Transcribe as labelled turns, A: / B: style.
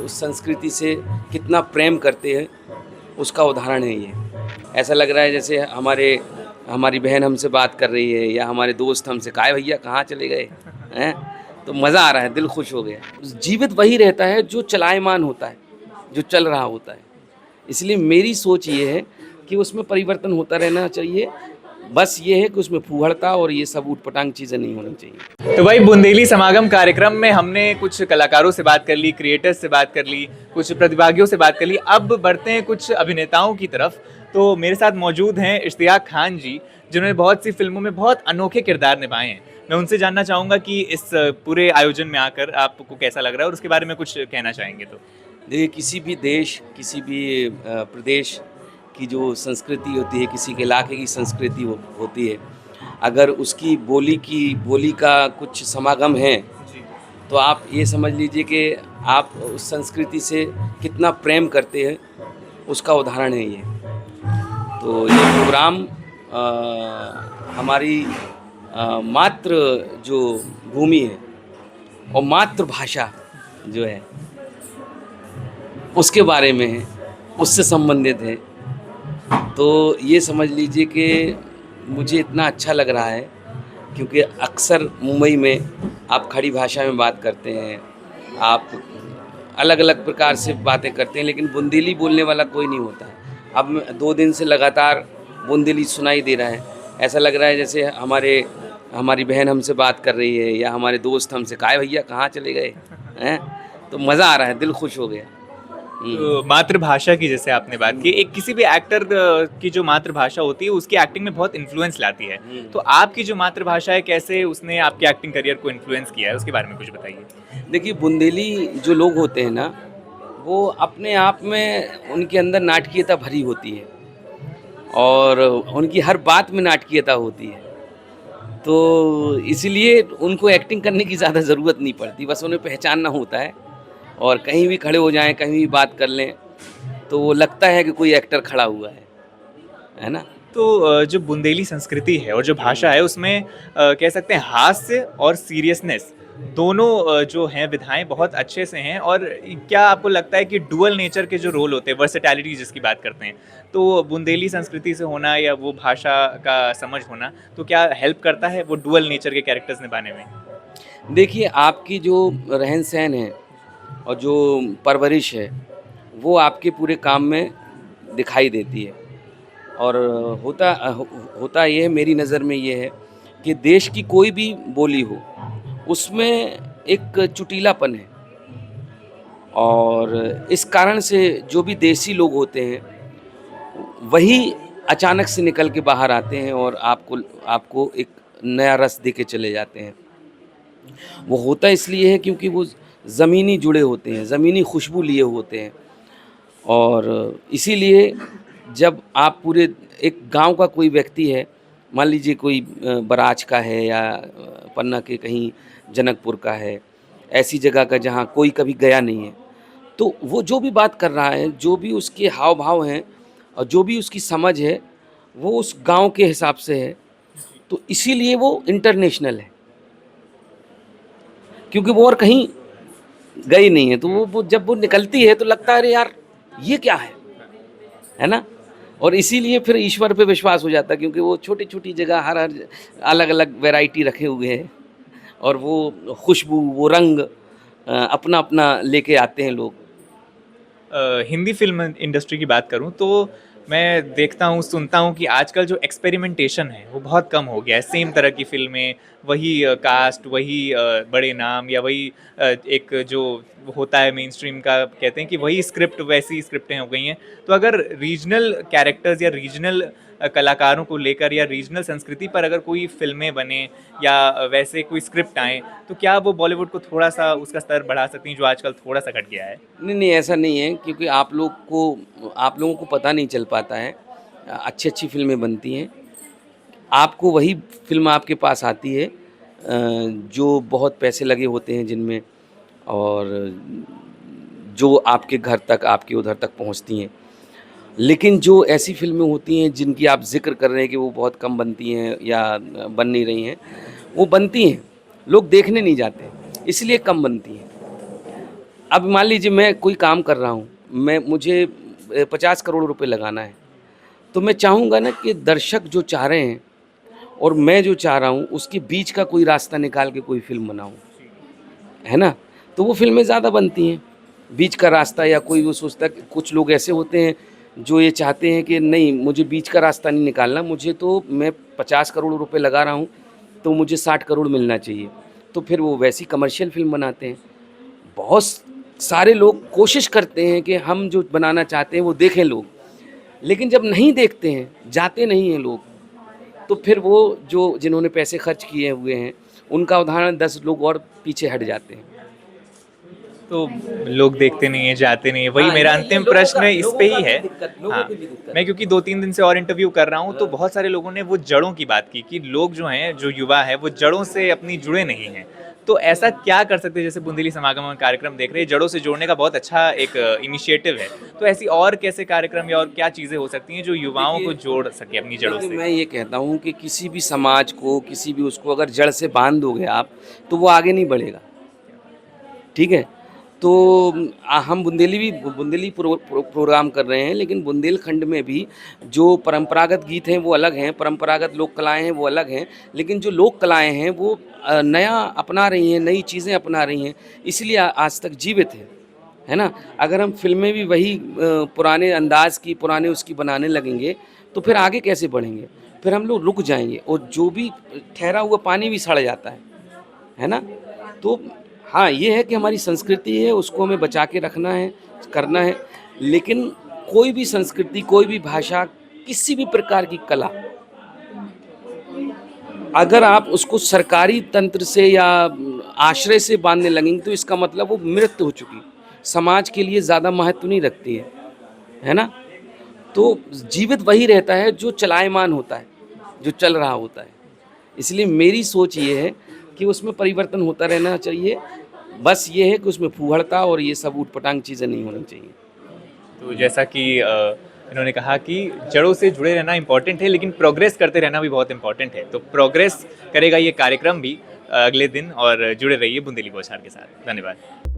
A: उस संस्कृति से कितना प्रेम करते हैं, उसका उदाहरण है ये। ऐसा लग रहा है जैसे हमारी बहन हमसे बात कर रही है या हमारे दोस्त हमसे, "काय भैया कहाँ चले गए?" हैं? तो मज़ा आ रहा है, दिल खुश हो गया। जीवित वही रहता है जो चलायमान होता है, जो चल रहा होता है। इसलिए मेरी सोच ये है कि उसमें परिवर्तन होता रहना चाहिए। बस ये है कि उसमें फूहड़ता और ये सब ऊट-पटांग चीज़ें नहीं होनी चाहिए।
B: तो भाई बुंदेली समागम कार्यक्रम में हमने कुछ कलाकारों से बात कर ली, क्रिएटर्स से बात कर ली, कुछ प्रतिभागियों से बात कर ली। अब बढ़ते हैं कुछ अभिनेताओं की तरफ। तो मेरे साथ मौजूद हैं इश्तियाक खान जी, जिन्होंने बहुत सी फिल्मों में बहुत अनोखे किरदार निभाए हैं। मैं उनसे जानना चाहूँगा कि इस पूरे आयोजन में आकर आपको कैसा लग रहा है और उसके बारे में कुछ कहना चाहेंगे तो?
A: देखिए, किसी भी देश, किसी भी प्रदेश की जो संस्कृति होती है, किसी के इलाके की संस्कृति होती है, अगर उसकी बोली का कुछ समागम है,
B: जी।
A: तो आप ये समझ लीजिए कि आप उस संस्कृति से कितना प्रेम करते हैं, उसका उदाहरण है ये। तो ये प्रोग्राम हमारी मातृ जो भूमि है और मातृभाषा जो है, उसके बारे में है, उससे संबंधित है। तो ये समझ लीजिए कि मुझे इतना अच्छा लग रहा है क्योंकि अक्सर मुंबई में आप खड़ी भाषा में बात करते हैं, आप अलग-अलग प्रकार से बातें करते हैं, लेकिन बुंदेली बोलने वाला कोई नहीं होता है। अब 2 दिन से लगातार बुंदेली सुनाई दे रहा है। ऐसा लग रहा है जैसे हमारी बहन हमसे बात कर रही है या हमारे दोस्त हमसे, "काय भैया कहाँ चले गए?" हैं? तो मज़ा आ रहा है, दिल खुश हो गया।
B: तो
A: हुँ।
B: मातृभाषा की जैसे आपने बात की, एक किसी भी एक्टर की जो मातृभाषा होती है उसकी एक्टिंग में बहुत इन्फ्लुएंस लाती है।
A: हुँ।
B: तो आपकी जो मातृभाषा है कैसे उसने आपके एक्टिंग करियर को इन्फ्लुएंस किया है उसके बारे में कुछ बताइए?
A: देखिए, बुंदेली जो लोग होते हैं ना, वो अपने आप में उनके अंदर नाटकीयता भरी होती है और उनकी हर बात में नाटकीयता होती है। तो इसीलिए उनको एक्टिंग करने की ज़्यादा ज़रूरत नहीं पड़ती, बस उन्हें पहचानना होता है और कहीं भी खड़े हो जाएँ, कहीं भी बात कर लें, तो वो लगता है कि कोई एक्टर खड़ा हुआ है ना?
B: तो जो बुंदेली संस्कृति है और जो भाषा
A: हुँ।
B: है उसमें कह सकते हैं हास्य और सीरियसनेस दोनों जो हैं विधाएं बहुत अच्छे से हैं। और क्या आपको लगता है कि डुअल नेचर के जो रोल होते हैं, वर्सेटैलिटी जिसकी बात करते हैं, तो बुंदेली संस्कृति से होना या वो भाषा का समझ होना तो क्या हेल्प करता है वो डुअल नेचर के कैरेक्टर्स निभाने में?
A: देखिए, आपकी जो रहन-सहन है और जो परवरिश है, वो आपके पूरे काम में दिखाई देती है। और होता ये है, मेरी नज़र में ये है कि देश की कोई भी बोली हो, उसमें एक चुटीलापन है और इस कारण से जो भी देसी लोग होते हैं, वही अचानक से निकल के बाहर आते हैं और आपको आपको एक नया रस दे के चले जाते हैं। वो होता इसलिए है क्योंकि वो ज़मीनी जुड़े होते हैं, ज़मीनी खुशबू लिए होते हैं और इसीलिए जब आप पूरे एक गाँव का कोई व्यक्ति है, मान लीजिए कोई बराज का है या पन्ना के कहीं जनकपुर का है, ऐसी जगह का जहाँ कोई कभी गया नहीं है, तो वो जो भी बात कर रहा है, जो भी उसके हाव-भाव हैं और जो भी उसकी समझ है, वो उस गाँव के हिसाब से है, तो इसीलिए वो इंटरनेशनल है। क्योंकि वो और कहीं गई नहीं है, तो वो जब वो निकलती है तो लगता है अरे यार! ये क्या है ना? और इसीलिए फिर ईश्वर पे विश्वास हो जाता है क्योंकि वो छोटी-छोटी जगह हर-हर अलग-अलग वैरायटी रखे हुए हैं और वो खुशबू, वो रंग अपना-अपना लेके आते हैं लोग।
B: हिंदी फ़िल्म इंडस्ट्री की बात करूँ तो मैं देखता हूँ, सुनता हूँ कि आजकल जो एक्सपेरिमेंटेशन है वो बहुत कम हो गया है। सेम तरह की फ़िल्में, वही कास्ट, वही बड़े नाम या वही एक जो होता है मेनस्ट्रीम का, कहते हैं कि वही स्क्रिप्ट, वैसी स्क्रिप्टें हो गई हैं। तो अगर रीजनल कैरेक्टर्स या रीजनल कलाकारों को लेकर या रीजनल संस्कृति पर अगर कोई फ़िल्में बने या वैसे कोई स्क्रिप्ट आएँ, तो क्या वो बॉलीवुड को थोड़ा-सा उसका स्तर बढ़ा सकती हैं जो आजकल थोड़ा-सा घट गया है?
A: नहीं, नहीं ऐसा नहीं है क्योंकि आप लोगों को पता नहीं चल पाता है। अच्छी-अच्छी फ़िल्में बनती हैं। आपको वही फ़िल्म आपके पास आती है जो बहुत पैसे लगे होते हैं जिनमें और जो आपके घर तक, आपके उधर तक पहुँचती हैं। लेकिन जो ऐसी फ़िल्में होती हैं जिनकी आप ज़िक्र कर रहे हैं कि वो बहुत कम बनती हैं या बन नहीं रही हैं, वो बनती हैं, लोग देखने नहीं जाते, इसलिए कम बनती हैं। अब मान लीजिए मैं कोई काम कर रहा हूँ, मुझे 50 करोड़ रुपए लगाना है, तो मैं चाहूँगा ना कि दर्शक जो चाह रहे हैं और मैं जो चाह रहा हूँ, उसके बीच का कोई रास्ता निकाल के कोई फ़िल्म बनाऊँ, है ना? तो वो फ़िल्में ज़्यादा बनती हैं। बीच का रास्ता या कोई वो सोचता है कि कुछ लोग ऐसे होते हैं, जो ये चाहते हैं कि नहीं मुझे बीच का रास्ता नहीं निकालना, मुझे तो मैं 50 करोड़ रुपए लगा रहा हूँ, तो मुझे 60 करोड़ मिलना चाहिए। तो फिर वो वैसी कमर्शियल फ़िल्म बनाते हैं। बहुत सारे लोग कोशिश करते हैं कि हम जो बनाना चाहते हैं वो देखें लोग, लेकिन जब नहीं देखते हैं, जाते नहीं हैं लोग, तो फिर वो जो जिन्होंने पैसे खर्च किए हुए हैं, उनका उदाहरण 10 लोग और पीछे हट जाते हैं।
B: तो लोग देखते नहीं हैं, जाते नहीं हैं, वही
A: हाँ,
B: मेरा
A: ये
B: अंतिम प्रश्न इस पे ही है।
A: लोगों
B: हाँ,
A: की भी दिक्कत
B: मैं
A: है।
B: क्योंकि 2-3 दिन से और इंटरव्यू कर रहा हूँ, तो बहुत सारे लोगों ने वो जड़ों की बात की कि लोग जो हैं, जो युवा है, वो जड़ों से अपनी जुड़े नहीं हैं। तो ऐसा क्या कर सकते हैं, जैसे बुंदेली समागम हम कार्यक्रम देख रहे हैं, जड़ों से जोड़ने का बहुत अच्छा एक इनिशिएटिव है। तो ऐसी और कैसे कार्यक्रम या और क्या चीज़ें हो सकती हैं, जो युवाओं को
A: देखिए
B: जोड़ सके अपनी जड़ों
A: देखिए,
B: से?
A: मैं ये कहता हूँ कि किसी भी समाज को, किसी भी उसको अगर जड़ से बाँध दोगे आप, तो वो आगे नहीं बढ़ेगा, ठीक है? तो हम बुंदेली प्रोग्राम कर रहे हैं, लेकिन बुंदेलखंड में भी जो परंपरागत गीत हैं, वो अलग हैं, परंपरागत लोक कलाएँ हैं, वो अलग हैं। लेकिन जो लोक कलाएँ हैं, वो नया अपना रही हैं, नई चीज़ें अपना रही हैं, इसलिए आज तक जीवित है ना? अगर हम फ़िल्में भी वही पुराने अंदाज़ की, पुराने उसकी बनाने लगेंगे, तो फिर आगे कैसे बढ़ेंगे? फिर हम लोग रुक जाएँगे और जो भी ठहरा हुआ पानी भी सड़ जाता है ना? तो हाँ, ये है कि हमारी संस्कृति है, उसको हमें बचा के रखना है, करना है। लेकिन कोई भी संस्कृति, कोई भी भाषा, किसी भी प्रकार की कला, अगर आप उसको सरकारी तंत्र से या आश्रय से बाँधने लगेंगे, तो इसका मतलब वो मृत हो चुकी, समाज के लिए ज़्यादा महत्व नहीं रखती है ना? तो जीवित वही रहता है जो चलायमान होता है, जो चल रहा होता है। इसलिए मेरी सोच ये है कि उसमें परिवर्तन होता रहना चाहिए। बस ये है कि उसमें फूहड़ता और ये सब ऊट-पटांग चीज़ें नहीं होनी चाहिए।
B: तो जैसा कि इन्होंने कहा कि जड़ों से जुड़े रहना इम्पोर्टेंट है, लेकिन प्रोग्रेस करते रहना भी बहुत इम्पोर्टेंट है। तो प्रोग्रेस करेगा ये कार्यक्रम भी अगले दिन, और जुड़े रहिए बुंदेली बौछार के साथ। धन्यवाद।